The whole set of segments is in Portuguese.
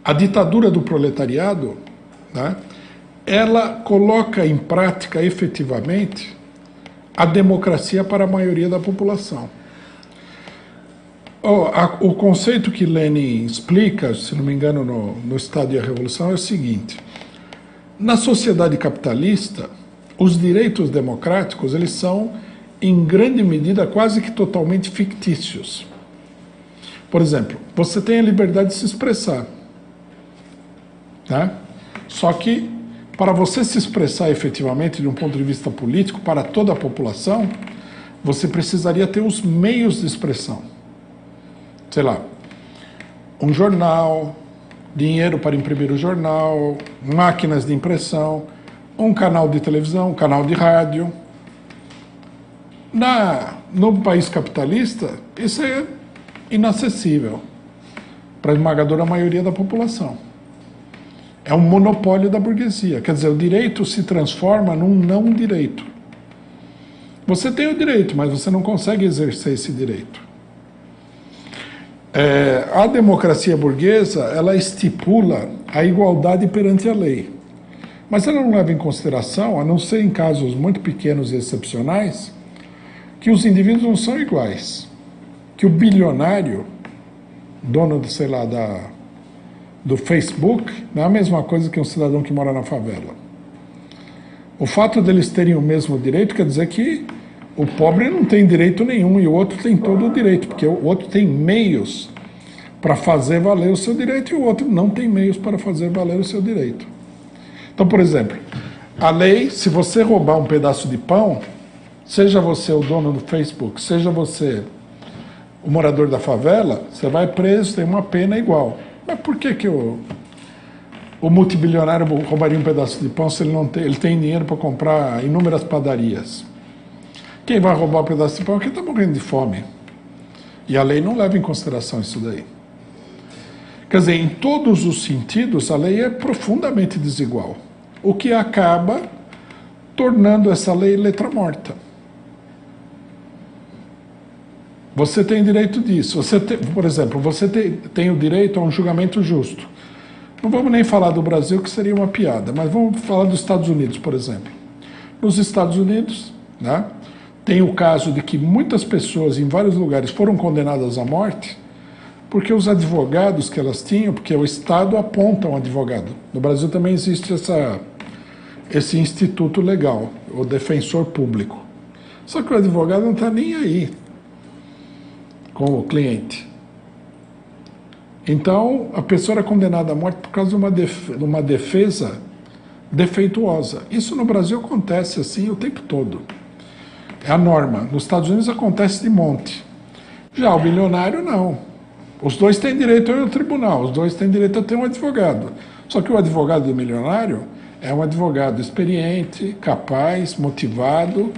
A ditadura do proletariado, né, ela coloca em prática efetivamente a democracia para a maioria da população. O conceito que Lenin explica, se não me engano, no Estado e a Revolução é o seguinte: na sociedade capitalista, os direitos democráticos eles são, em grande medida, quase que totalmente fictícios. Por exemplo, você tem a liberdade de se expressar, né? Só que, para você se expressar efetivamente de um ponto de vista político para toda a população, você precisaria ter os meios de expressão. Sei lá, um jornal, dinheiro para imprimir o jornal, máquinas de impressão, um canal de televisão, um canal de rádio. No país capitalista, isso é inacessível para a esmagadora maioria da população. É um monopólio da burguesia. Quer dizer, o direito se transforma num não direito. Você tem o direito, mas você não consegue exercer esse direito. A democracia burguesa, ela estipula a igualdade perante a lei. Mas ela não leva em consideração, a não ser em casos muito pequenos e excepcionais, que os indivíduos não são iguais. Que o bilionário, dono, sei lá, do Facebook, não é a mesma coisa que um cidadão que mora na favela. O fato deles terem o mesmo direito quer dizer que o pobre não tem direito nenhum e o outro tem todo o direito, porque o outro tem meios para fazer valer o seu direito e o outro não tem meios para fazer valer o seu direito. Então, por exemplo, a lei, se você roubar um pedaço de pão, seja você o dono do Facebook, seja você o morador da favela, você vai preso, tem uma pena igual. Mas por que o multibilionário roubaria um pedaço de pão se ele tem dinheiro para comprar inúmeras padarias? Quem vai roubar um pedaço de pão é quem está morrendo de fome. E a lei não leva em consideração isso daí. Quer dizer, em todos os sentidos, a lei é profundamente desigual. O que acaba tornando essa lei letra morta. Você tem direito disso. Por exemplo, você tem o direito a um julgamento justo. Não vamos nem falar do Brasil, que seria uma piada, mas vamos falar dos Estados Unidos, por exemplo. Nos Estados Unidos, né, tem o caso de que muitas pessoas em vários lugares foram condenadas à morte porque os advogados que elas tinham, porque o Estado aponta um advogado. No Brasil também existe esse instituto legal, o defensor público. Só que o advogado não está nem aí com o cliente. Então, a pessoa era condenada à morte por causa de uma defesa defeituosa. Isso no Brasil acontece assim o tempo todo. É a norma. Nos Estados Unidos acontece de monte. Já o bilionário, não. Os dois têm direito a ir ao tribunal, os dois têm direito a ter um advogado. Só que o advogado do milionário é um advogado experiente, capaz, motivado,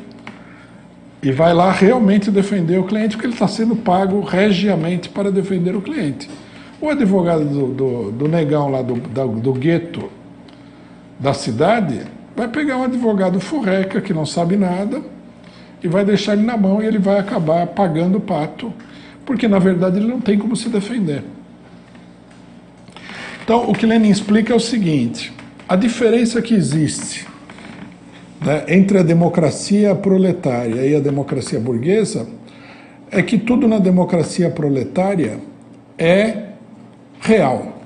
e vai lá realmente defender o cliente, porque ele está sendo pago regiamente para defender o cliente. O advogado do negão lá do gueto da cidade vai pegar um advogado furreca que não sabe nada e vai deixar ele na mão e ele vai acabar pagando o pato, porque na verdade ele não tem como se defender. Então o que Lenin explica é o seguinte: a diferença que existe, né, entre a democracia proletária e a democracia burguesa é que tudo na democracia proletária é real.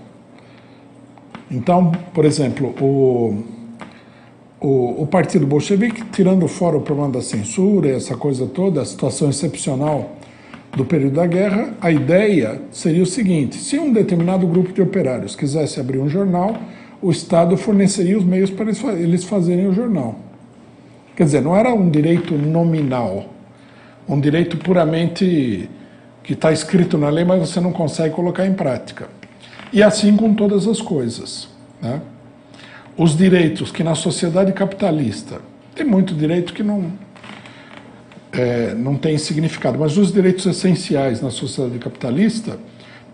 Então, por exemplo, o Partido Bolchevique, tirando fora o problema da censura, essa coisa toda, a situação excepcional do período da guerra, a ideia seria o seguinte: se um determinado grupo de operários quisesse abrir um jornal, o Estado forneceria os meios para eles fazerem o jornal. Quer dizer, não era um direito nominal, um direito puramente que está escrito na lei, mas você não consegue colocar em prática. E assim com todas as coisas, né? Os direitos que na sociedade capitalista, tem muito direito que não tem significado, mas os direitos essenciais na sociedade capitalista,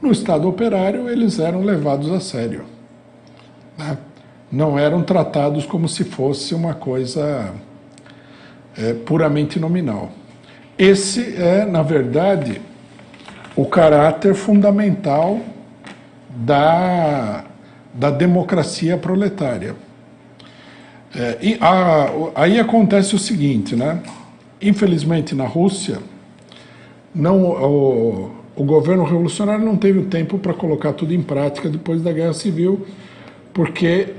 no Estado operário, eles eram levados a sério, né? Não eram tratados como se fosse uma coisa puramente nominal. Esse é, na verdade, o caráter fundamental da democracia proletária. Aí acontece o seguinte, né? Infelizmente na Rússia, o governo revolucionário não teve o tempo para colocar tudo em prática depois da Guerra Civil, porque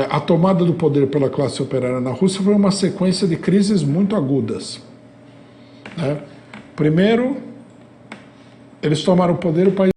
a tomada do poder pela classe operária na Rússia foi uma sequência de crises muito agudas, né? Primeiro, eles tomaram o poder, o país